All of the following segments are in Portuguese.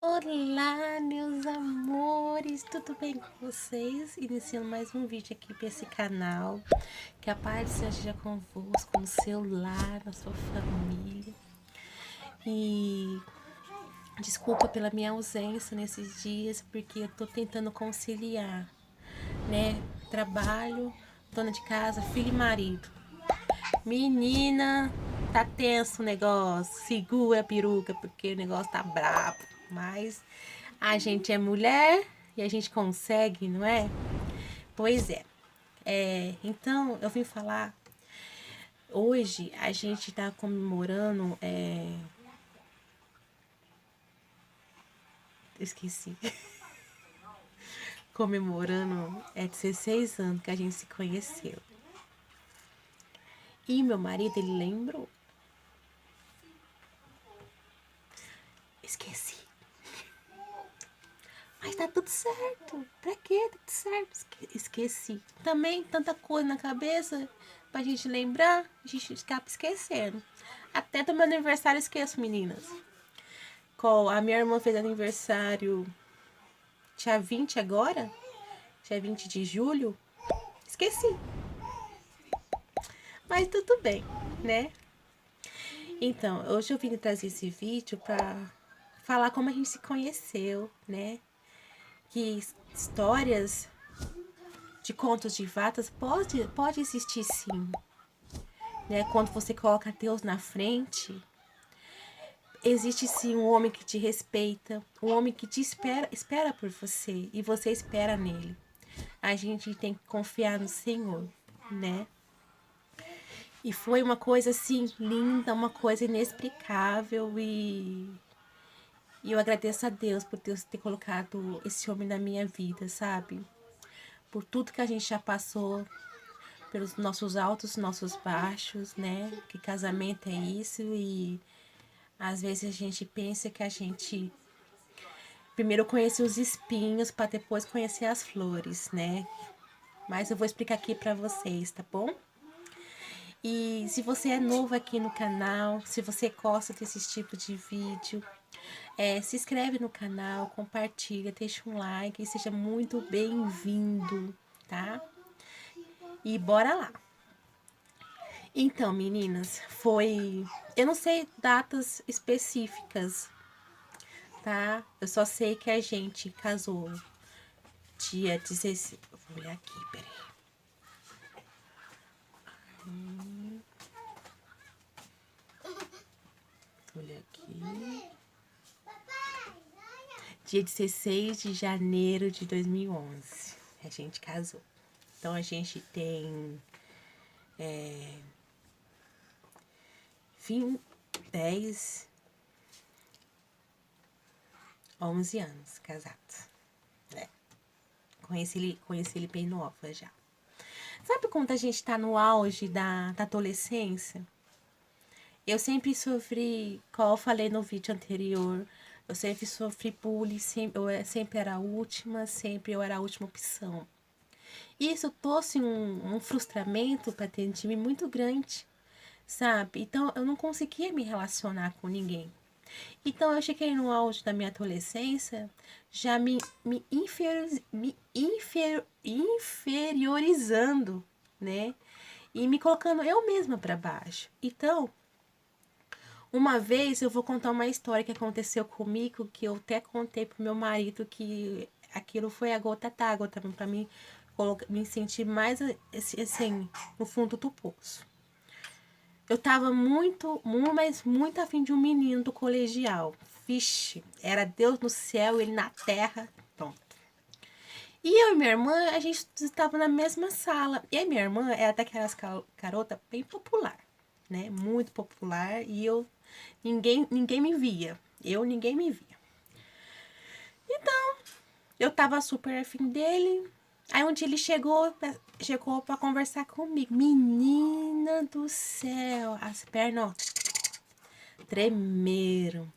Olá, meus amores, tudo bem com vocês? Iniciando mais um vídeo aqui para esse canal. Que a paz do Senhor esteja convosco, no seu lar, na sua família. E desculpa pela minha ausência nesses dias, porque eu tô tentando conciliar, né? Trabalho, dona de casa, filho e marido. Menina, tá tenso o negócio. Segura a peruca, porque o negócio tá brabo. Mas a gente é mulher e a gente consegue, não é? Pois é. Então, eu vim falar. Hoje a gente tá comemorando. Esqueci. Comemorando 16 anos que a gente se conheceu. E meu marido, ele lembrou. Esqueci. Mas tá tudo certo. Pra quê? Tá tudo certo. Esqueci. Também tanta coisa na cabeça pra gente lembrar, a gente acaba esquecendo. Até do meu aniversário eu esqueço, meninas. A minha irmã fez aniversário dia 20 agora. Dia 20 de julho. Esqueci. Mas tudo bem, né? Então, hoje eu vim trazer esse vídeo pra falar como a gente se conheceu, né? Que histórias de contos de fadas pode existir sim, né? Quando você coloca Deus na frente, existe sim um homem que te respeita, um homem que te espera por você e você espera nele. A gente tem que confiar no Senhor, né? E foi uma coisa assim linda, uma coisa inexplicável e eu agradeço a Deus por Deus ter colocado esse homem na minha vida, sabe? Por tudo que a gente já passou, pelos nossos altos, nossos baixos, né? Que casamento é isso e às vezes a gente pensa que a gente primeiro conhece os espinhos para depois conhecer as flores, né? Mas eu vou explicar aqui para vocês, tá bom? E se você é novo aqui no canal, se você gosta desse tipo de vídeo, se inscreve no canal, compartilha, deixa um like e seja muito bem-vindo, tá? E bora lá! Então, meninas, eu não sei datas específicas, tá? Eu só sei que a gente casou dia 16. Vou olhar aqui, peraí. Olha aqui. Dia 16 de janeiro de 2011. A gente casou. Então a gente tem 10, 11 anos casados, né? Conheci ele bem nova já. Sabe quando a gente tá no auge da adolescência? Eu sempre sofri, como eu falei no vídeo anterior, eu sempre sofri bullying, sempre era a última, sempre eu era a última opção. E isso trouxe um frustramento para dentro de mim muito grande, sabe? Então eu não conseguia me relacionar com ninguém. Então eu cheguei no auge da minha adolescência já inferiorizando, né? E me colocando eu mesma para baixo. Então, uma vez eu vou contar uma história que aconteceu comigo, que eu até contei pro meu marido que aquilo foi a gota d'água também para mim me sentir mais assim no fundo do poço. Eu tava mas muito afim de um menino do colegial. Vixe, era Deus no céu, ele na terra, pronto. E eu e minha irmã, a gente estava na mesma sala. E a minha irmã era daquelas garotas bem popular, né? Muito popular. E ninguém me via. Ninguém me via. Então, eu tava super afim dele. Aí um dia ele chegou pra conversar comigo. Menina do céu, as pernas tremeram.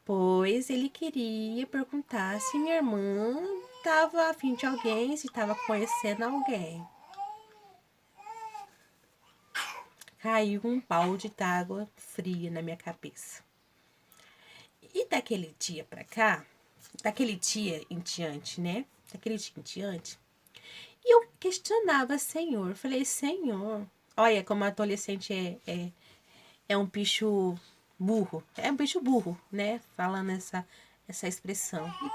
Pois ele queria perguntar se minha irmã tava afim de alguém, se tava conhecendo alguém. Caiu um balde d'água fria na minha cabeça. E daquele dia pra cá, daquele dia em diante, né? Daquele dia em diante, e eu questionava, Senhor. Falei, Senhor, olha como adolescente é um bicho burro. É um bicho burro, né? Falando essa expressão. E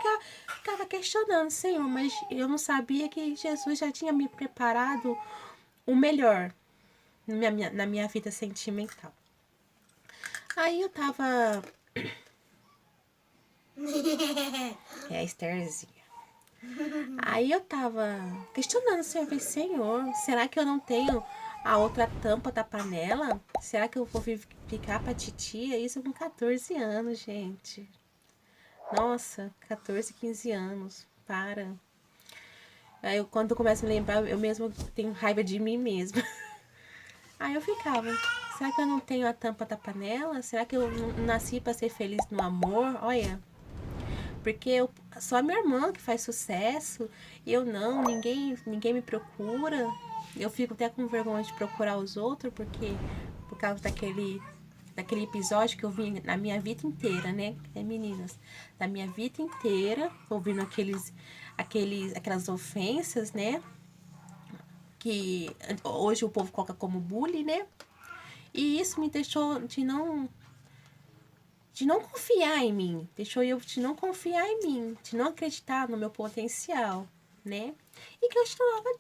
ficava questionando, Senhor, mas eu não sabia que Jesus já tinha me preparado o melhor na minha vida sentimental. Aí eu tava. É a Estherzinha. Aí eu tava questionando o Senhor, falei, Senhor, será que eu não tenho a outra tampa da panela? Será que eu vou ficar pra titia? Isso com 14 anos, gente. Nossa, 14, 15 anos. Para. Aí eu, quando eu começo a me lembrar, eu mesmo tenho raiva de mim mesma. Aí eu ficava, será que eu não tenho a tampa da panela? Será que eu não nasci pra ser feliz no amor? Olha, porque só a minha irmã que faz sucesso, e eu não, ninguém me procura. Eu fico até com vergonha de procurar os outros, porque por causa daquele episódio que eu vi na minha vida inteira, né? Meninas, na minha vida inteira, ouvindo aquelas ofensas, né? Que hoje o povo coloca como bullying, né? E isso me deixou de não confiar em mim, deixou eu de não confiar em mim, de não acreditar no meu potencial, né? E questionava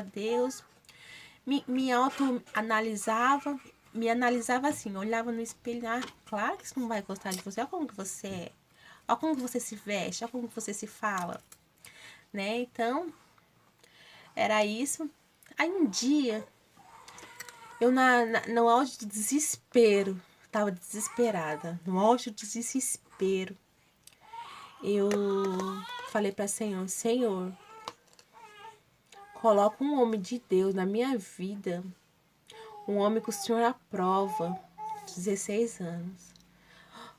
Deus, me autoanalisava, me analisava assim, olhava no espelho, claro que isso não vai gostar de você, olha como que você é, olha como que você se veste, olha como que você se fala, né? Então, era isso. Aí um dia, eu no auge do desespero, tava desesperada, no auge do desespero, eu falei para Senhor, Senhor, coloca um homem de Deus na minha vida, um homem que o Senhor aprova, 16 anos,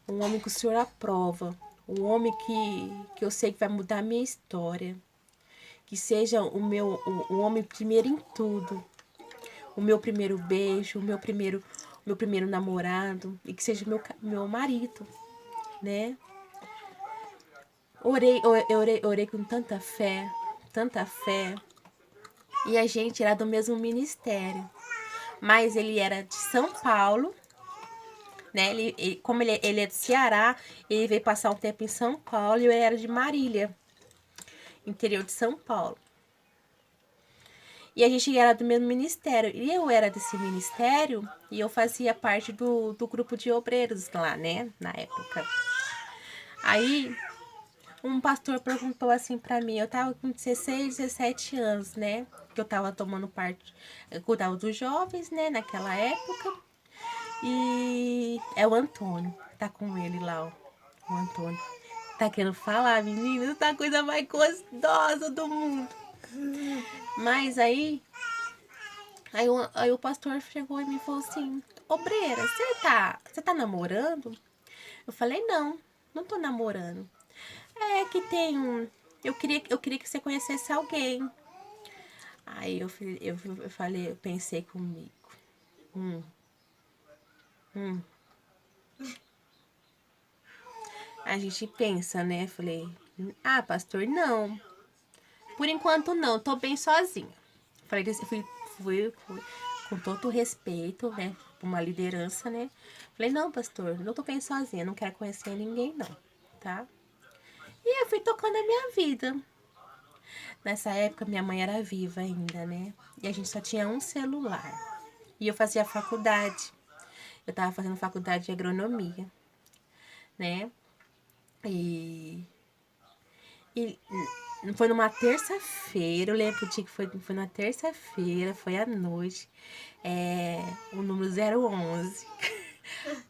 um homem que o Senhor aprova, um homem que eu sei que vai mudar a minha história, que seja o homem primeiro em tudo, o meu primeiro beijo, meu primeiro namorado, e que seja meu marido, né? Orei com tanta fé, e a gente era do mesmo ministério, mas ele era de São Paulo, né? Como ele é do Ceará, ele veio passar um tempo em São Paulo, e eu era de Marília, interior de São Paulo. E a gente era do mesmo ministério. E eu era desse ministério e eu fazia parte do grupo de obreiros lá, né? Na época. Aí, um pastor perguntou assim pra mim. Eu tava com 16, 17 anos, né? Que eu tava tomando parte, eu cuidava dos jovens, né? Naquela época. E é o Antônio. Tá com ele lá, ó. O Antônio. Tá querendo falar, menina? Tá a coisa mais gostosa do mundo. Mas aí o pastor chegou e me falou assim, obreira, você tá namorando? Eu falei, não tô namorando. É que tem um... eu queria que você conhecesse alguém. Aí eu falei, eu pensei comigo. Hum. A gente pensa, né? Falei, pastor, não. Por enquanto não, tô bem sozinha. Falei, fui com todo respeito, né? Uma liderança, né? Falei, não, pastor, não tô bem sozinha, não quero conhecer ninguém, não, tá? E eu fui tocando a minha vida. Nessa época, minha mãe era viva ainda, né? E a gente só tinha um celular. E eu fazia faculdade. Eu tava fazendo faculdade de agronomia, né? E foi numa terça-feira, eu lembro o dia que foi na terça-feira, foi à noite, o número 011.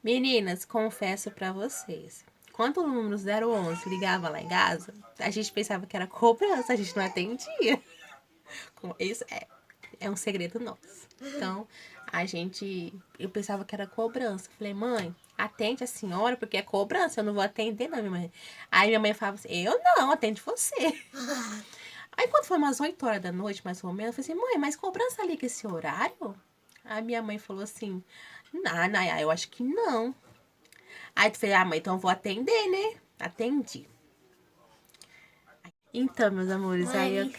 Meninas, confesso pra vocês, quando o número 011 ligava lá em casa, a gente pensava que era cobrança, a gente não atendia. Isso é um segredo nosso. Então, eu pensava que era cobrança. Falei, mãe, atende a senhora, porque é cobrança, eu não vou atender, não, minha mãe. Aí minha mãe falava assim, eu não, atende você. Aí quando foi umas 8 horas da noite, mais ou menos, eu falei assim, mãe, mas cobrança liga esse horário? Aí minha mãe falou assim, não, eu acho que não. Aí tu falei, ah, mãe, então eu vou atender, né? Atendi. Então, meus amores, aí eu...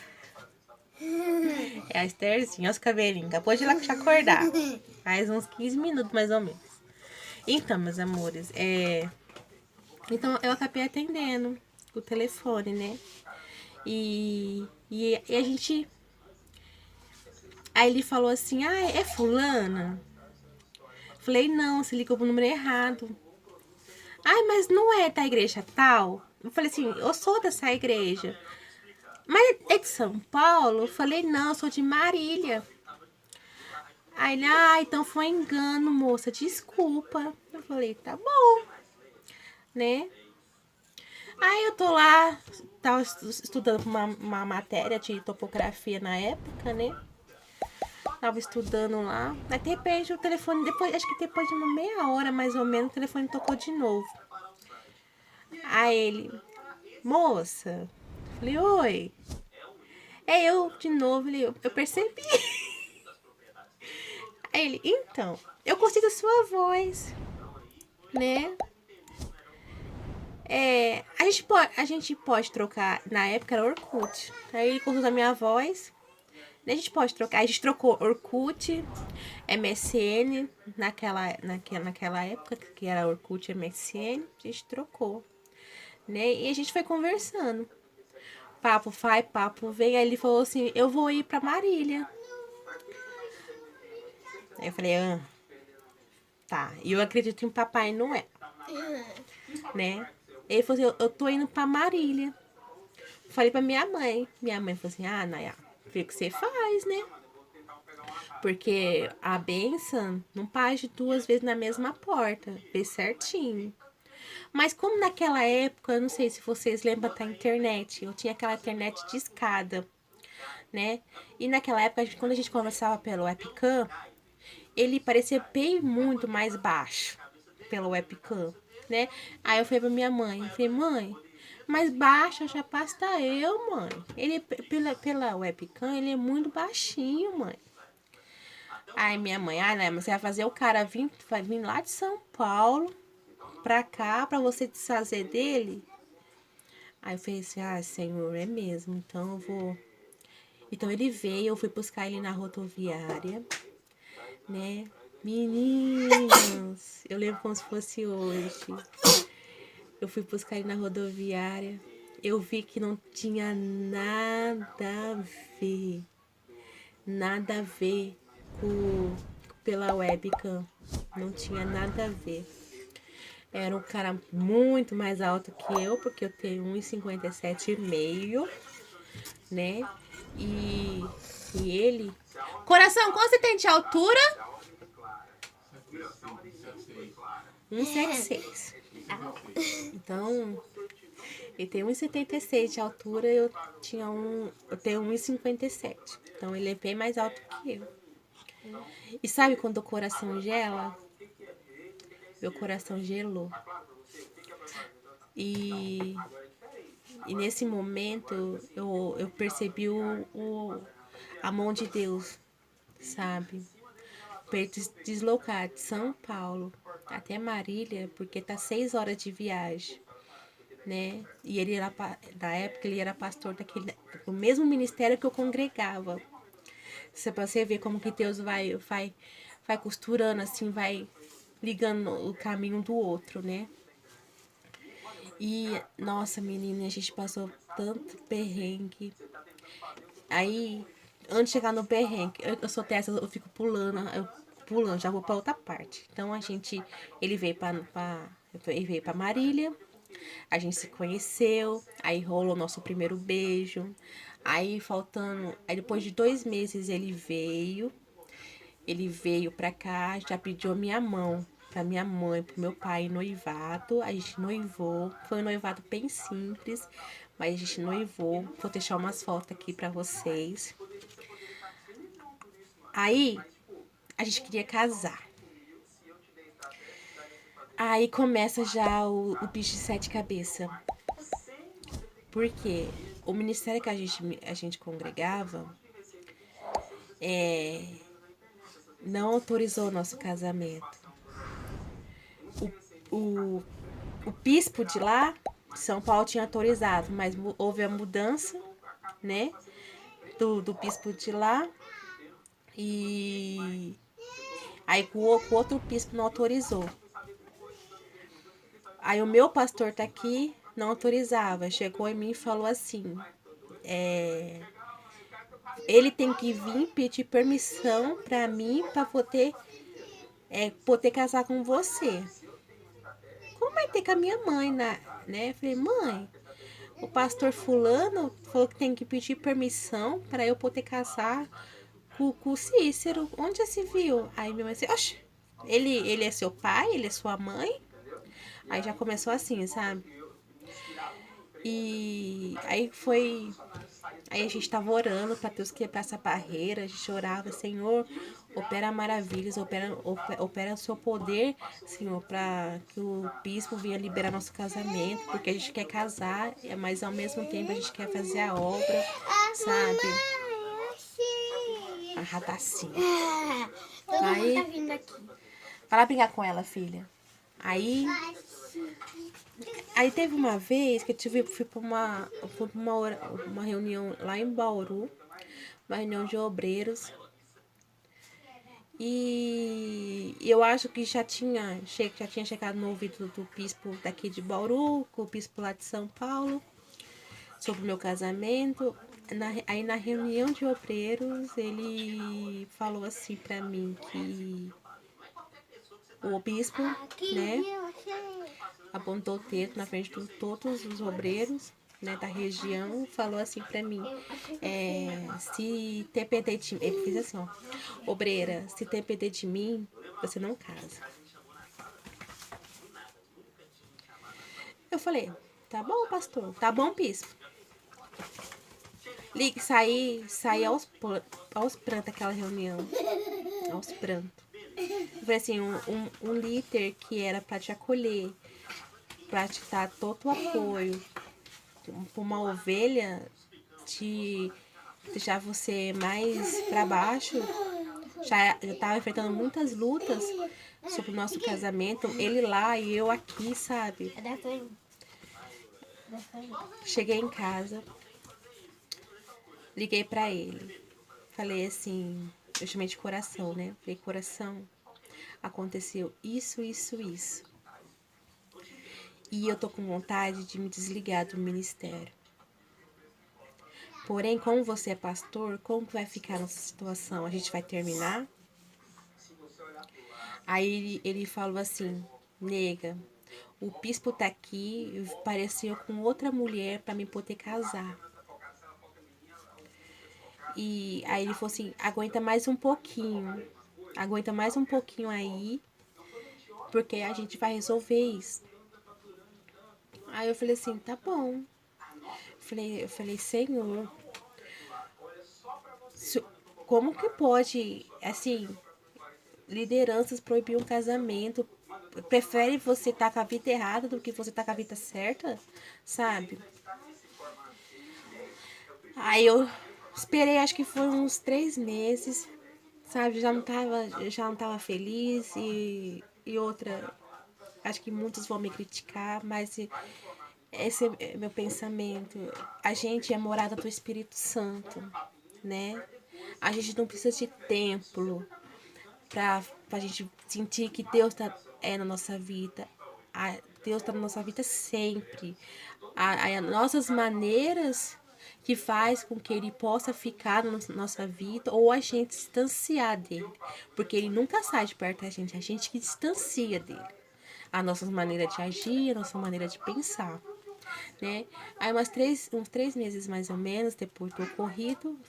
É a Estherzinha, olha os cabelinhos. Acabou de lá te acordar. Faz uns 15 minutos, mais ou menos. Então, meus amores, Então, eu acabei atendendo o telefone, né? E a gente... Aí ele falou assim, ah, é fulana? Falei, não, você ligou pro número errado. Ai, mas não é da igreja tal? Eu falei assim, eu sou dessa igreja. Mas é de São Paulo? Eu falei, não, eu sou de Marília. Aí ele, ah, então foi engano, moça, desculpa. Eu falei, tá bom, né? Aí eu tô lá, tava estudando uma matéria de topografia na época, né? Tava estudando lá. Aí de repente o telefone, depois, acho que depois de uma meia hora mais ou menos, o telefone tocou de novo. Aí ele, moça, falei, oi. É eu de novo, eu percebi. Aí ele, então, eu gostei da sua voz, né? A gente pode trocar, na época era Orkut. Aí ele gostou da minha voz. A gente pode trocar. A gente trocou Orkut, MSN, naquela época, que era Orkut MSN, a gente trocou. Né? E a gente foi conversando. Papo vai, papo vem. Aí ele falou assim, eu vou ir pra Marília. Aí eu falei, tá. E eu acredito em Papai Noel. Né? Ele falou assim, eu tô indo pra Marília. Falei pra minha mãe. Minha mãe falou assim, ah, Naya, vê o que você faz, né? Porque a benção não passa duas vezes na mesma porta. Vê certinho. Mas como naquela época, eu não sei se vocês lembram da internet. Eu tinha aquela internet de escada, né? E naquela época, quando a gente conversava pelo webcam, ele parecia bem muito mais baixo pelo webcam, né? Aí eu falei pra minha mãe, eu falei, mãe, mais baixo já basta eu, mãe. Ele, pela webcam, ele é muito baixinho, mãe. Aí minha mãe, ah, né, mas você vai fazer o cara vai vir lá de São Paulo pra cá, pra você desfazer dele? Aí eu falei assim, ah, senhor, é mesmo, então eu vou... Então ele veio, eu fui buscar ele na rodoviária, né? Meninos, eu lembro como se fosse hoje. Eu fui buscar ele na rodoviária, eu vi que não tinha nada a ver. Nada a ver pela webcam. Não tinha nada a ver. Era um cara muito mais alto que eu, porque eu tenho 1,57 e meio, né? E ele... Coração, quanto você tem de altura? 1,76. Então, ele tem 1,76 de altura, eu tenho 1,57. Então, ele é bem mais alto que eu. E sabe quando o coração gela? Meu coração gelou. E nesse momento eu percebi a mão de Deus, sabe? Para deslocar de São Paulo até Marília, porque tá 6 horas de viagem, né? E ele era, na época, ele era pastor do mesmo ministério que eu congregava. Pra você ver como que Deus vai costurando, assim, vai ligando o caminho do outro, né? E, nossa, menina, a gente passou tanto perrengue. Aí, antes de chegar no perrengue, eu sou dessa, eu fico pulando, já vou pra outra parte. Então, ele veio ele veio pra Marília, a gente se conheceu, aí rolou nosso primeiro beijo. Aí, depois de 2 meses, ele veio pra cá, já pediu a minha mão pra minha mãe, pro meu pai noivado. A gente noivou. Foi um noivado bem simples, mas a gente noivou. Vou deixar umas fotos aqui pra vocês. Aí, a gente queria casar. Aí começa já o bicho de 7 cabeças. Porque o ministério que a gente congregava não autorizou o nosso casamento. o, o bispo de lá, São Paulo, tinha autorizado, mas houve a mudança, né, do bispo de lá, e aí o outro bispo não autorizou. Aí o meu pastor tá aqui, não autorizava, chegou em mim e falou assim, ele tem que vir pedir permissão pra mim pra poder casar com você. Como vai ter com a minha mãe, né? Eu falei, mãe, o pastor fulano falou que tem que pedir permissão para eu poder casar com o Cícero. Onde já se viu? Aí minha mãe disse, oxe, ele é seu pai? Ele é sua mãe? Aí já começou assim, sabe? E aí foi. Aí a gente tava orando para Deus quebrar essa barreira. A gente orava, Senhor, opera maravilhas, opera o seu poder, Senhor, para que o bispo venha liberar nosso casamento, porque a gente quer casar, mas ao mesmo tempo a gente quer fazer a obra, sabe? A ratacinha. Aí, vai lá brincar com ela, filha. Aí teve uma vez que fui pra uma reunião lá em Bauru, uma reunião de obreiros. E eu acho que já tinha chegado no ouvido do bispo daqui de Bauru, com o bispo lá de São Paulo, sobre o meu casamento. Aí na reunião de obreiros, ele falou assim pra mim que o bispo, né, apontou o dedo na frente de todos os obreiros, né, da região, falou assim pra mim, se depender de mim, ele fez assim, ó, obreira, se depender de mim, você não casa. Eu falei, tá bom, pastor, tá bom, bispo. Saí aos prantos daquela reunião, aos prantos. Eu falei assim, um líder que era pra te acolher, pra te dar todo o apoio, uma ovelha te deixar você mais para baixo. Já eu tava enfrentando muitas lutas sobre o nosso casamento, ele lá e eu aqui, sabe? Cheguei em casa, liguei para ele, falei assim, eu chamei de coração, né? Falei, coração, aconteceu isso, isso, isso. E eu tô com vontade de me desligar do ministério. Porém, como você é pastor, como que vai ficar nossa situação? A gente vai terminar? Aí ele falou assim, nega, o bispo tá aqui, pareceu com outra mulher para me poder casar. E aí ele falou assim, aguenta mais um pouquinho aí, porque a gente vai resolver isso. Aí eu falei assim, tá bom. Eu falei, Senhor, como que pode, assim, lideranças proibir um casamento? Prefere você estar com a vida errada do que você estar com a vida certa, sabe? Aí eu esperei, acho que foram uns 3 meses, sabe? Já não tava feliz e outra, acho que muitos vão me criticar, mas esse é meu pensamento. A gente é morada do Espírito Santo, né? A gente não precisa de templo pra gente sentir que Deus na nossa vida. Deus tá na nossa vida sempre. As nossas maneiras que faz com que ele possa ficar na nossa vida ou a gente distanciar dele. Porque ele nunca sai de perto da gente, a gente que distancia dele. A nossa maneira de agir, a nossa maneira de pensar, né? Aí uns 3 meses mais ou menos depois do ocorrido,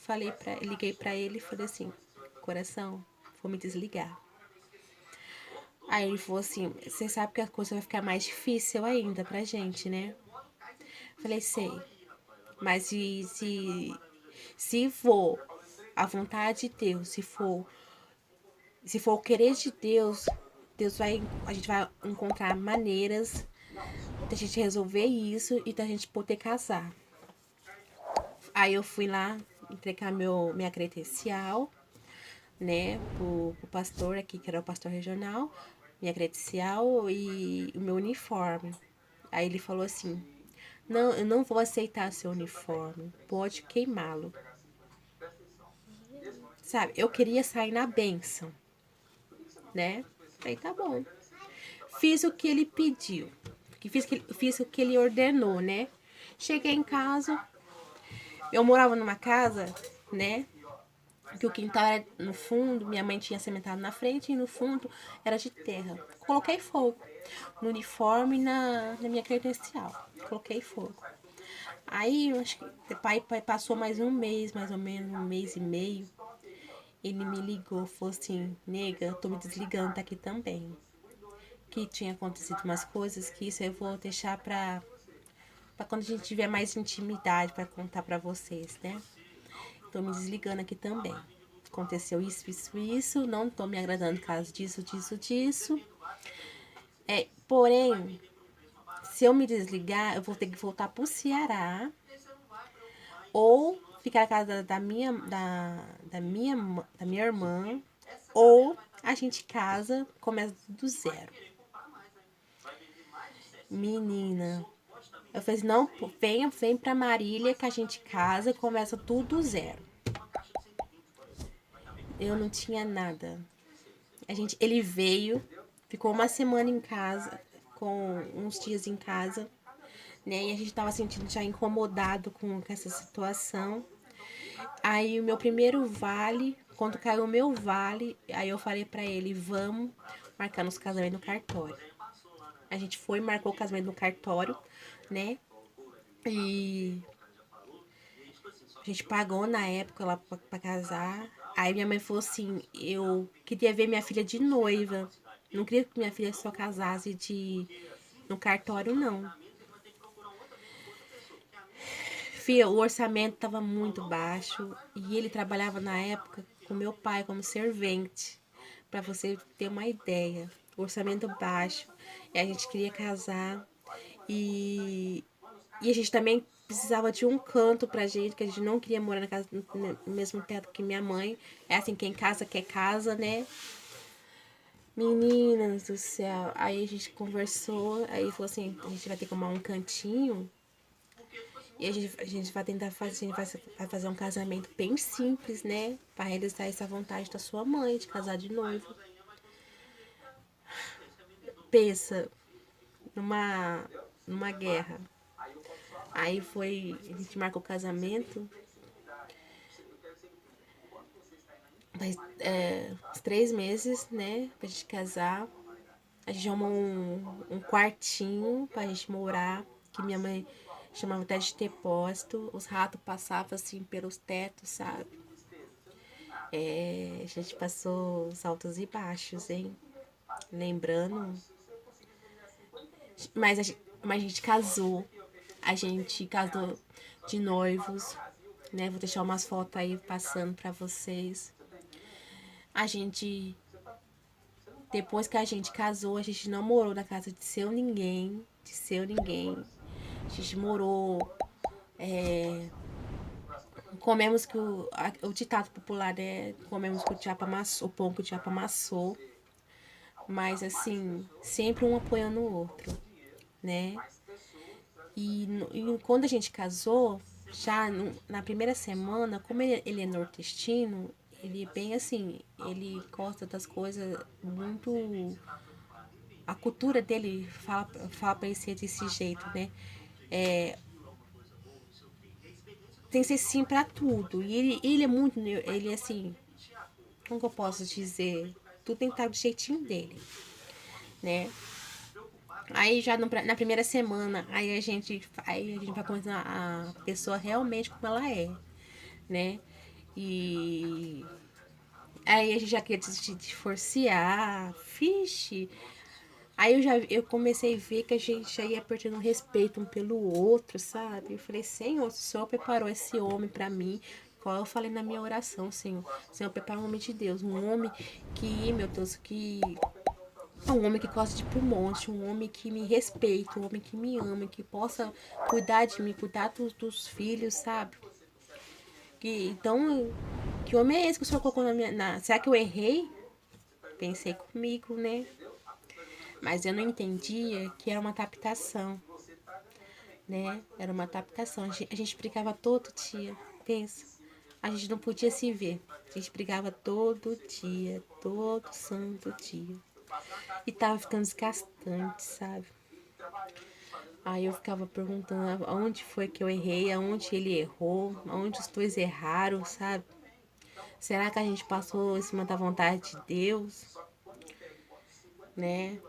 liguei pra ele e falei assim, coração, vou me desligar. Aí ele falou assim, você sabe que a coisa vai ficar mais difícil ainda pra gente, né? Falei, sei. Mas se for a vontade de Deus, se for o querer de Deus, a gente vai encontrar maneiras da gente resolver isso e da gente poder casar. Aí eu fui lá entregar minha credencial, né, pro pastor aqui, que era o pastor regional, minha credencial e o meu uniforme. Aí ele falou assim: não, eu não vou aceitar seu uniforme, pode queimá-lo. Sabe, eu queria sair na bênção, né? Aí tá bom. Fiz o que ele pediu, fiz o que ele ordenou, né? Cheguei em casa, eu morava numa casa, né? Que o quintal era no fundo, minha mãe tinha cementado na frente e no fundo era de terra. Coloquei fogo no uniforme e na minha credencial. Coloquei fogo. Aí, eu acho que o pai passou mais um mês, mais ou menos, um mês e meio. Ele me ligou, falou assim: nega, tô me desligando daqui também. Que tinha acontecido umas coisas que isso eu vou deixar pra quando a gente tiver mais intimidade pra contar pra vocês, né? Tô me desligando aqui também. Aconteceu isso, isso, isso. Não tô me agradando por causa disso, disso, disso. Porém, se eu me desligar, eu vou ter que voltar pro Ceará. Ou ficar na casa da minha irmã. Ou a gente casa, começa do zero. Menina, eu falei assim, não, vem pra Marília que a gente casa e começa tudo do zero. Eu não tinha nada. Ele veio, ficou uma semana em casa, com uns dias em casa, né? E a gente tava sentindo já incomodado com essa situação. Aí o meu primeiro vale, quando caiu o meu vale, aí eu falei pra ele, vamos marcar nosso casamento no cartório. A gente foi, marcou o casamento no cartório, né? E a gente pagou na época lá pra casar. Aí minha mãe falou assim, eu queria ver minha filha de noiva. Não queria que minha filha só casasse no cartório, não. Fia, o orçamento tava muito baixo e ele trabalhava na época com meu pai como servente. Pra você ter uma ideia. Orçamento baixo. E a gente queria casar. E a gente também precisava de um canto pra gente, que a gente não queria morar na casa, no mesmo teto que minha mãe. É assim, quem casa quer casa, né? Meninas do céu. Aí a gente conversou, aí falou assim, a gente vai ter que arrumar um cantinho. E a gente vai tentar fazer, vai fazer um casamento bem simples, né? Pra realizar essa vontade da sua mãe de casar de noivo. Pensa numa guerra. Aí foi, a gente marcou o casamento. Faz uns 3 meses, né? Pra gente casar. A gente arrumou um quartinho pra gente morar. Que minha mãe chamava até de depósito. Os ratos passavam assim pelos tetos, sabe? A gente passou os altos e baixos, hein? Lembrando. Mas a gente casou. A gente casou de noivos, né? Vou deixar umas fotos aí passando pra vocês. A gente, depois que a gente casou, a gente não morou na casa de seu ninguém, A gente morou, comemos que o ditado popular é comemos que o diabo amassou, o pão que o diabo amassou. Mas assim, sempre um apoiando o outro, né? E quando a gente casou, já na primeira semana, como ele é nordestino, ele é bem assim, ele gosta das coisas muito. A cultura dele fala pra ele ser desse jeito, né? Tem que ser sim pra tudo. E ele é muito. Ele é assim. Como que eu posso dizer? Tudo tem que estar do jeitinho dele, né? Aí já na primeira semana, aí a gente vai conhecer a pessoa realmente como ela é, né? E aí a gente já queria se divorciar, fixe. Aí eu comecei a ver que a gente já ia perdendo respeito um pelo outro, sabe? Eu falei, Senhor, o Senhor preparou esse homem pra mim. Qual eu falei na minha oração, Senhor. Senhor, prepara um homem de Deus. Um homem que, meu Deus, que um homem que gosta de ir pro monte, um homem que me respeita, um homem que me ama, que possa cuidar de mim, cuidar dos filhos, sabe? Então, que homem é esse que o senhor colocou na minha. Será que eu errei? Pensei comigo, né? Mas eu não entendia que era uma adaptação, né? Era uma adaptação. A gente brigava todo dia, pensa. A gente não podia se ver. A gente brigava todo dia, todo santo dia. E tava ficando desgastante, sabe? Aí eu ficava perguntando aonde foi que eu errei, aonde ele errou, aonde os dois erraram, sabe? Será que a gente passou em cima da vontade de Deus, né?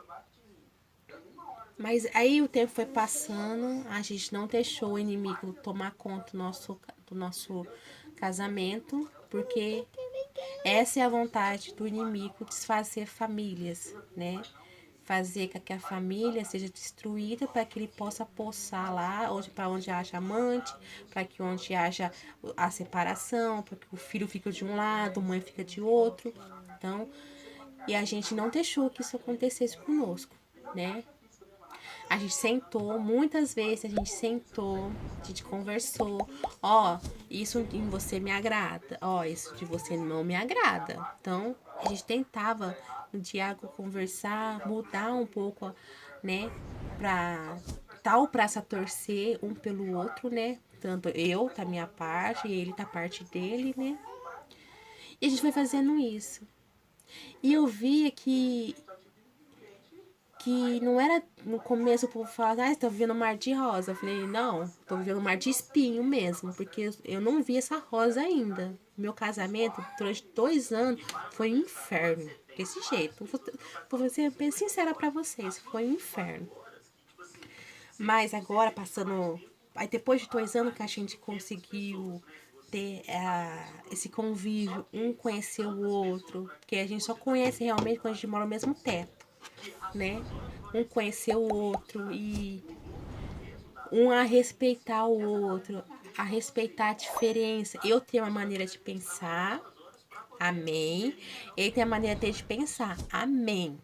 Mas aí o tempo foi passando, a gente não deixou o inimigo tomar conta do nosso casamento, porque essa é a vontade do inimigo, desfazer famílias, né? Fazer com que a família seja destruída para que ele possa possar lá, para onde haja amante, para que onde haja a separação, para que o filho fique de um lado, a mãe fica de outro. Então, e a gente não deixou que isso acontecesse conosco, né? A gente sentou, muitas vezes a gente sentou, a gente conversou. Ó, isso em você me agrada. Ó, isso de você não me agrada. Então, a gente tentava no diálogo conversar, mudar um pouco, né? Pra tal praça torcer um pelo outro, né? Tanto eu da minha parte e ele da parte dele, né? E a gente foi fazendo isso. E eu via que não era no começo o povo falava, ah, estou vivendo um mar de rosa. Eu falei, não, estou vivendo um mar de espinho mesmo, porque eu não vi essa rosa ainda. Meu casamento, durante 2 anos, foi um inferno. Desse jeito. Vou ser bem sincera pra vocês, foi um inferno. Mas agora, passando. Aí depois de 2 anos que a gente conseguiu ter esse convívio, um conhecer o outro, porque a gente só conhece realmente quando a gente mora no mesmo teto, né? Um conhecer o outro e um a respeitar o outro, a respeitar a diferença. Eu tenho uma maneira de pensar, amém. Ele tem a maneira dele de pensar, amém.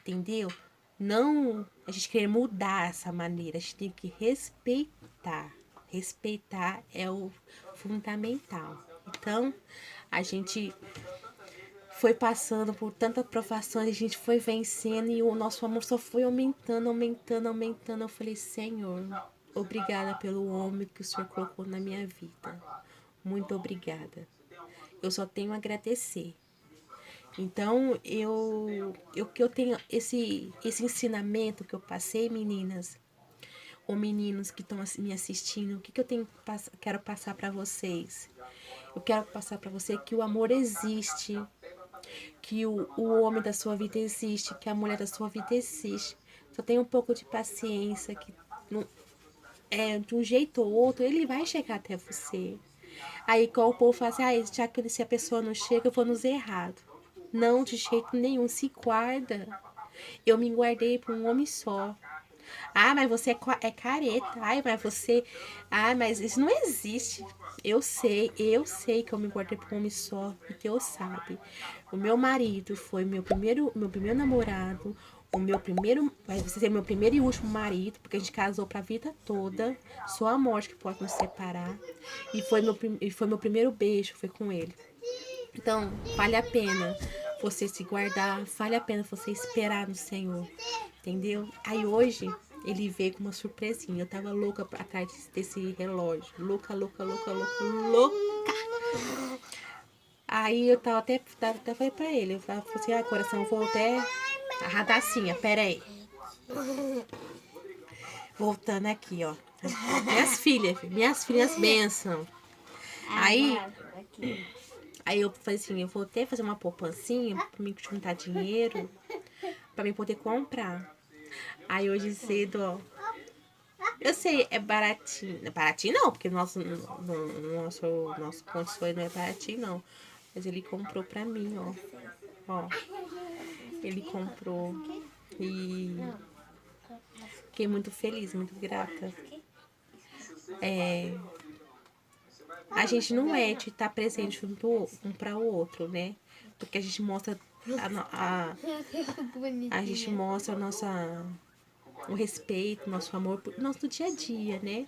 Entendeu? Não a gente querer mudar essa maneira, a gente tem que respeitar. Respeitar é o fundamental. Então, a gente foi passando por tantas provações, a gente foi vencendo e o nosso amor só foi aumentando, aumentando, aumentando. Eu falei, Senhor, obrigada pelo homem que o Senhor colocou na minha vida. Muito obrigada. Eu só tenho a agradecer. Então, que eu tenho esse ensinamento que eu passei, meninas, ou meninos que estão me assistindo, o que eu quero passar para vocês? Eu quero passar para você que o amor existe, que o homem da sua vida existe, que a mulher da sua vida existe. Só tenha um pouco de paciência, que não, de um jeito ou outro ele vai chegar até você. Aí igual o povo fala assim, ah, já que se a pessoa não chega, eu vou nos errados. Não, de jeito nenhum, se guarda. Eu me guardei para um homem só. Ah, mas você é careta. Ai, mas você. Ah, mas isso não existe. Eu sei que eu me guardei para um homem só. E Deus sabe. O meu marido foi meu primeiro namorado. O meu primeiro. Vai ser meu primeiro e último marido, porque a gente casou pra vida toda. Só a morte que pode nos separar. E foi meu primeiro beijo, foi com ele. Então, vale a pena você se guardar, vale a pena você esperar no Senhor, entendeu? Aí hoje ele veio com uma surpresinha. Eu tava louca atrás desse relógio, louca, louca, louca, louca, louca. Aí eu tava até falei pra ele, eu falei assim, ah, coração, eu vou até a radacinha, pera aí. Voltando aqui, ó. Minhas filhas bênção. Aí eu falei assim, eu vou até fazer uma poupancinha pra mim juntar dinheiro pra mim poder comprar. Aí hoje cedo, ó. Eu sei, é baratinho. Baratinho não, porque nosso condições não é baratinho não. Mas ele comprou pra mim, ó. Ó. Ele comprou. E fiquei muito feliz, muito grata. A gente não é de estar presente um para o outro, né? Porque a gente mostra a gente mostra o respeito, o nosso amor pro nosso dia a dia, né?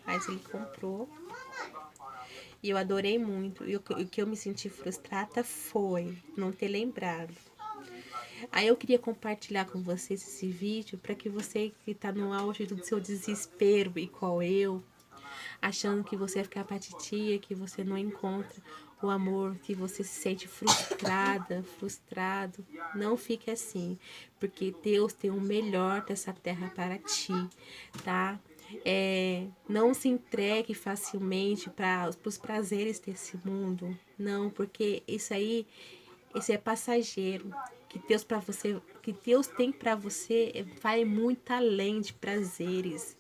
Mas ele comprou e eu adorei muito. E o que eu me senti frustrada foi não ter lembrado. Aí eu queria compartilhar com vocês esse vídeo para que você que está no auge do seu desespero, igual eu, achando que você vai ficar pra titia, que você não encontra o amor, que você se sente frustrada, frustrado. Não fique assim, porque Deus tem o melhor dessa terra para ti, tá? Não se entregue facilmente para os prazeres desse mundo, não, porque esse é passageiro. Que Deus para você, que Deus tem para você vai muito além de prazeres,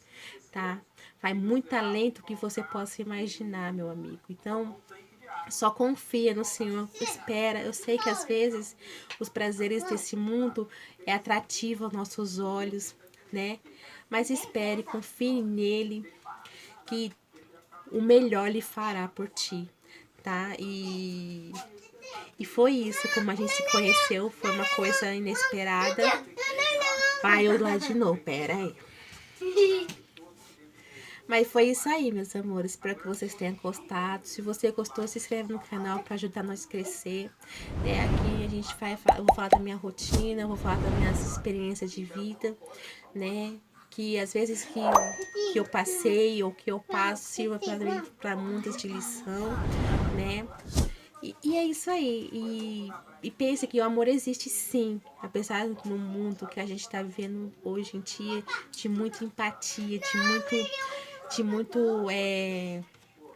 tá? Vai muito além do que você possa imaginar, meu amigo. Então, só confia no Senhor, espera. Eu sei que às vezes os prazeres desse mundo é atrativo aos nossos olhos, né? Mas espere, confie nele, que o melhor lhe fará por ti, tá? E foi isso, como a gente se conheceu, foi uma coisa inesperada. Vai eu lá de novo, pera aí. Mas foi isso aí, meus amores. Espero que vocês tenham gostado. Se você gostou, se inscreve no canal para ajudar nós a crescer. Aqui a gente vai, eu vou falar da minha rotina, eu vou falar das minhas experiências de vida, né? Que às vezes que eu passei ou que eu passo sirva para muitas de lição, né? E é isso aí. E pense que o amor existe sim, apesar no mundo que a gente está vivendo hoje em dia, de muita empatia,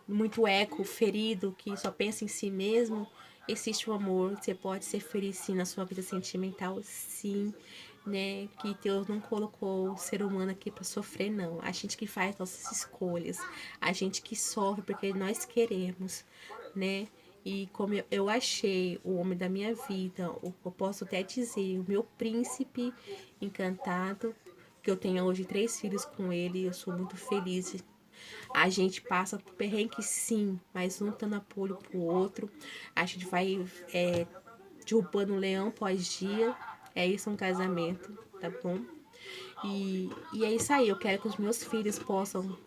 muito ego ferido, que só pensa em si mesmo. Existe o amor, você pode ser feliz sim na sua vida sentimental, sim, né? Que Deus não colocou o ser humano aqui para sofrer, não. A gente que faz nossas escolhas, a gente que sofre porque nós queremos, né? E como eu achei o homem da minha vida, eu posso até dizer, o meu príncipe encantado, que eu tenho hoje 3 filhos com ele, eu sou muito feliz. A gente passa por perrengue sim, mas um dando apoio pro outro. A gente vai derrubando um leão após dia. É isso um casamento, tá bom? E é isso aí, eu quero que os meus filhos possam,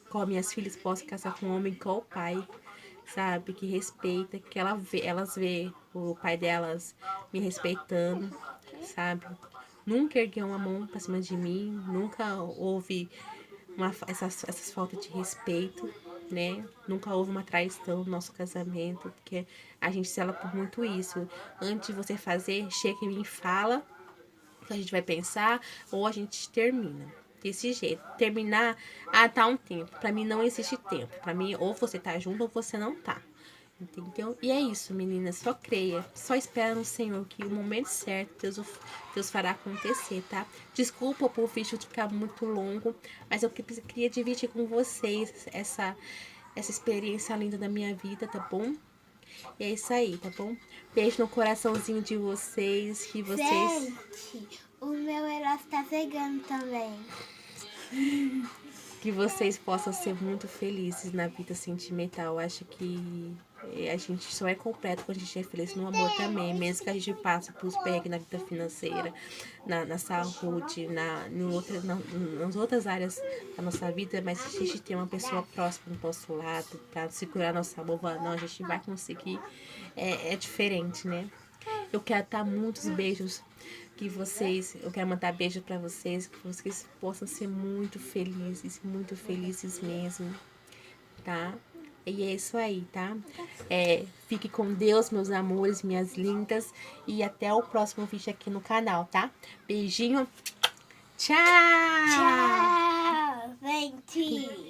como minhas filhas possam casar com um homem igual o pai, sabe? Que respeita, que elas vê o pai delas me respeitando, sabe? Nunca ergueu uma mão pra cima de mim, nunca houve essas faltas de respeito, né? Nunca houve uma traição no nosso casamento, porque a gente zela por muito isso. Antes de você fazer, chega em mim e fala o que a gente vai pensar, ou a gente termina. Desse jeito. Terminar, tá um tempo. Pra mim não existe tempo. Pra mim, ou você tá junto ou você não tá. Entendeu? E é isso, meninas. Só creia. Só espera no Senhor que o momento certo Deus fará acontecer, tá? Desculpa por o vídeo ficar muito longo, mas eu queria dividir com vocês essa experiência linda da minha vida, tá bom? E é isso aí, tá bom? Beijo no coraçãozinho de vocês, que vocês... Gente, o meu herói tá pegando também. Que vocês possam ser muito felizes na vida sentimental. Eu acho que a gente só é completo quando a gente é feliz no amor também. Mesmo que a gente passe por perrengues na vida financeira, na saúde, nas outras áreas da nossa vida. Mas se a gente tem uma pessoa próxima do nosso lado para segurar nossa mão, não, a gente vai conseguir. É diferente, né? Eu quero dar muitos beijos eu quero mandar beijo para vocês, que vocês possam ser muito felizes mesmo, tá? E é isso aí, tá? Fique com Deus, meus amores, minhas lindas, e até o próximo vídeo aqui no canal, tá? Beijinho, tchau! Tchau, gente!